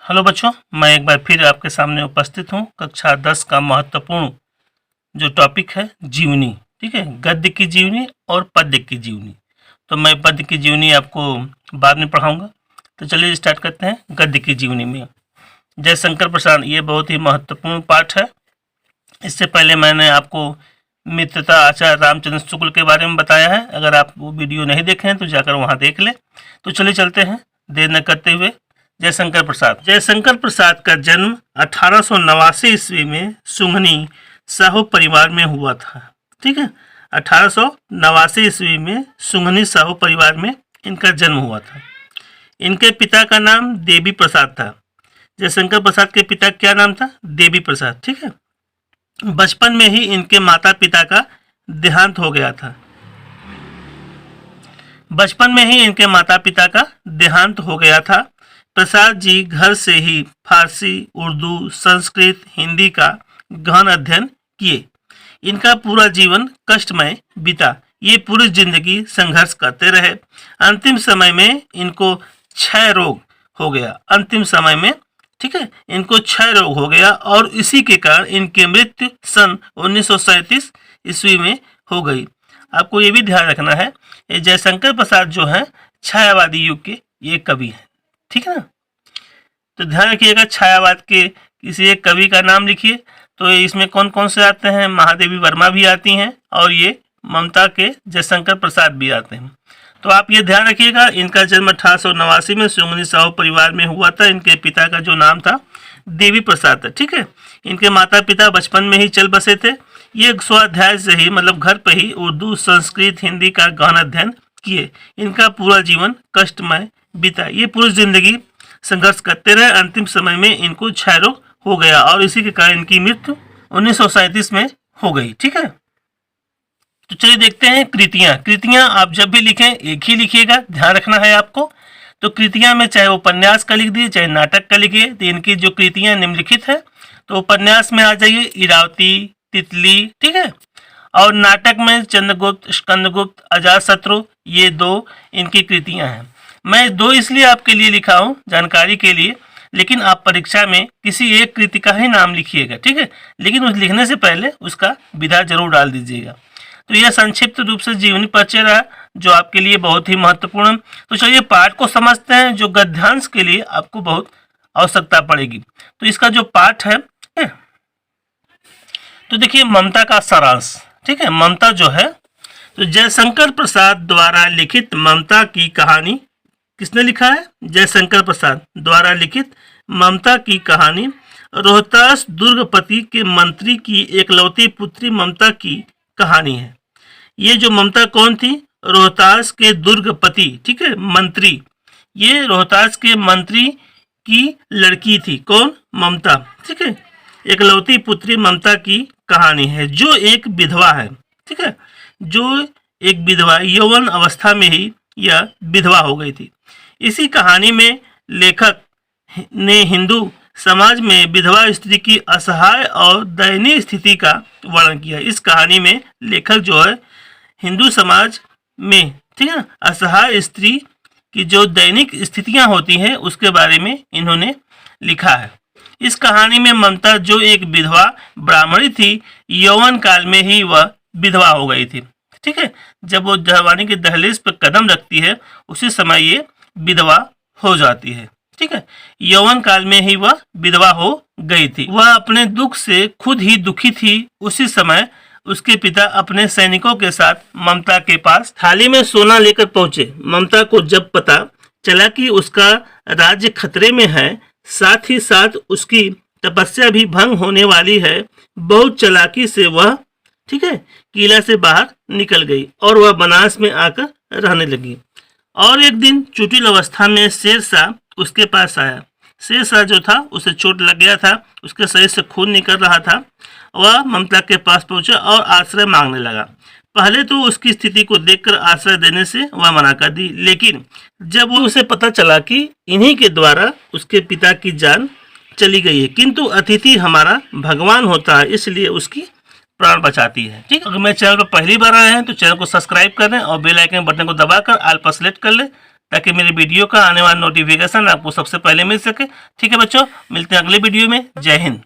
Hello बच्चों, मैं एक बार फिर आपके सामने उपस्थित हूँ। कक्षा 10 का महत्वपूर्ण जो टॉपिक है जीवनी, ठीक है, गद्य की जीवनी और पद्य की जीवनी। तो मैं पद्य की जीवनी आपको बाद में पढ़ाऊँगा। तो चलिए स्टार्ट करते हैं गद्य की जीवनी में। जयशंकर प्रसाद, ये बहुत ही महत्वपूर्ण पाठ है। इससे पहले मैंने आपको मित्रता आचार्य रामचंद्र शुक्ल के बारे में बताया है। अगर आप वो वीडियो नहीं देखे हैं तो जाकर वहाँ देख लें। तो चलिए चलते हैं देर न करते हुए। जयशंकर प्रसाद का जन्म 1889 ईस्वी में सुंघनी साहू परिवार में हुआ था। ठीक है, 1889 ईस्वी में सुंघनी साहू परिवार में इनका जन्म हुआ था। इनके पिता का नाम देवी प्रसाद था। जयशंकर प्रसाद के पिता क्या नाम था? देवी प्रसाद। ठीक है, बचपन में ही इनके माता पिता का देहांत हो गया था। प्रसाद जी घर से ही फारसी, उर्दू, संस्कृत, हिंदी का गहन अध्ययन किए। इनका पूरा जीवन कष्टमय बीता। ये पूरी जिंदगी संघर्ष करते रहे। अंतिम समय में इनको क्षय रोग हो गया। ठीक है, इनको क्षय रोग हो गया और इसी के कारण इनकी मृत्यु सन 1937 ईस्वी में हो गई। आपको ये भी ध्यान रखना है, ये जयशंकर प्रसाद जो है छायावादी युग के ये कवि हैं। ठीक है ना, तो ध्यान रखिएगा। छायावाद के किसी एक कवि का नाम लिखिए। तो इसमें कौन कौन से आते हैं? महादेवी वर्मा भी आती हैं और ये ममता के जयशंकर प्रसाद भी आते हैं। तो आप ये ध्यान रखिएगा। इनका जन्म 1889 में सुंघनी साहू परिवार में हुआ था। इनके पिता का जो नाम था देवी प्रसाद था। ठीक है, इनके माता पिता बचपन में ही चल बसे थे। ये स्वाध्याय से ही मतलब घर पर ही उर्दू, संस्कृत, हिंदी का गहन अध्ययन किए। इनका पूरा जीवन कष्टमय बीता। ये पूरी जिंदगी संघर्ष करते रहे। अंतिम समय में इनको क्षय रोग हो गया और इसी के कारण इनकी मृत्यु 1937 में हो गई। ठीक है, तो चलिए देखते हैं कृतियां आप जब भी लिखें एक ही लिखिएगा, ध्यान रखना है आपको। तो कृतियां में चाहे उपन्यास का लिख दिए चाहे नाटक का लिखिए। तो इनकी जो कृतियां निम्नलिखित है, तो उपन्यास में आ जाइए इरावती, तितली, ठीक है, और नाटक में चंद्रगुप्त, स्कंदगुप्त, अजातशत्रु, ये दो इनकी कृतियां हैं। मैं दो इसलिए आपके लिए लिखा हूँ जानकारी के लिए, लेकिन आप परीक्षा में किसी एक कृति का ही नाम लिखिएगा। ठीक है, लेकिन उस लिखने से पहले उसका विधा जरूर डाल दीजिएगा। तो यह संक्षिप्त रूप से जीवनी परिचय रहा जो आपके लिए बहुत ही महत्वपूर्ण है। तो चलिए पाठ को समझते हैं जो गद्यांश के लिए आपको बहुत आवश्यकता पड़ेगी। तो इसका जो पाठ है, तो देखिए ममता का सारांश। ठीक है, ममता जो है, तो जयशंकर प्रसाद द्वारा लिखित ममता की कहानी, किसने लिखा है? जयशंकर प्रसाद द्वारा लिखित ममता की कहानी रोहतास दुर्गपति के मंत्री की एकलौती पुत्री ममता की कहानी है। ये जो ममता कौन थी? रोहतास के दुर्गपति, ठीक है, मंत्री। ये रोहतास के मंत्री की लड़की थी। कौन? ममता। ठीक है, एकलौती पुत्री ममता की कहानी है जो एक विधवा है। ठीक है, जो एक विधवा यौवन अवस्था में ही यह विधवा हो गई थी। इसी कहानी में लेखक ने हिंदू समाज में विधवा स्त्री की असहाय और दयनीय स्थिति का वर्णन किया। इस कहानी में लेखक जो है हिंदू समाज में, ठीक है, असहाय स्त्री की जो दैनिक स्थितियां होती हैं उसके बारे में इन्होंने लिखा है। इस कहानी में ममता जो एक विधवा ब्राह्मणी थी, यौवन काल में ही वह विधवा हो गई थी। ठीक है, जब वो जवानी के दहलीज पर कदम रखती है उसी समय ये विधवा हो जाती है। ठीक है, यौवन काल में ही वह विधवा हो गई थी। वह अपने दुख से खुद ही दुखी थी। उसी समय उसके पिता अपने सैनिकों के साथ ममता के पास थाली में सोना लेकर पहुंचे। ममता को जब पता चला कि उसका राज्य खतरे में है, साथ ही साथ उसकी तपस्या भी भंग होने वाली है, बहुत चालाकी से वह, ठीक है, किला से बाहर निकल गई और वह बनारस में आकर रहने लगी। और एक दिन चुटिल अवस्था में शेरशाह उसके पास आया। शेरशाह जो था उसे चोट लग गया था, उसके शरीर से खून निकल रहा था। वह ममता के पास पहुंचा और आश्रय मांगने लगा। पहले तो उसकी स्थिति को देखकर आश्रय देने से वह मना कर दी, लेकिन जब वो उसे पता चला कि इन्हीं के द्वारा उसके पिता की जान चली गई है, किंतु अतिथि हमारा भगवान होता है, इसलिए उसकी प्राण बचाती है। ठीक, अगर मेरे चैनल पर पहली बार आए हैं तो चैनल को सब्सक्राइब कर लें और बेल आइकन बटन को दबाकर ऑल पर सेलेक्ट कर लें ताकि मेरे वीडियो का आने वाला नोटिफिकेशन आपको सबसे पहले मिल सके। ठीक है बच्चों, मिलते हैं अगले वीडियो में। जय हिंद।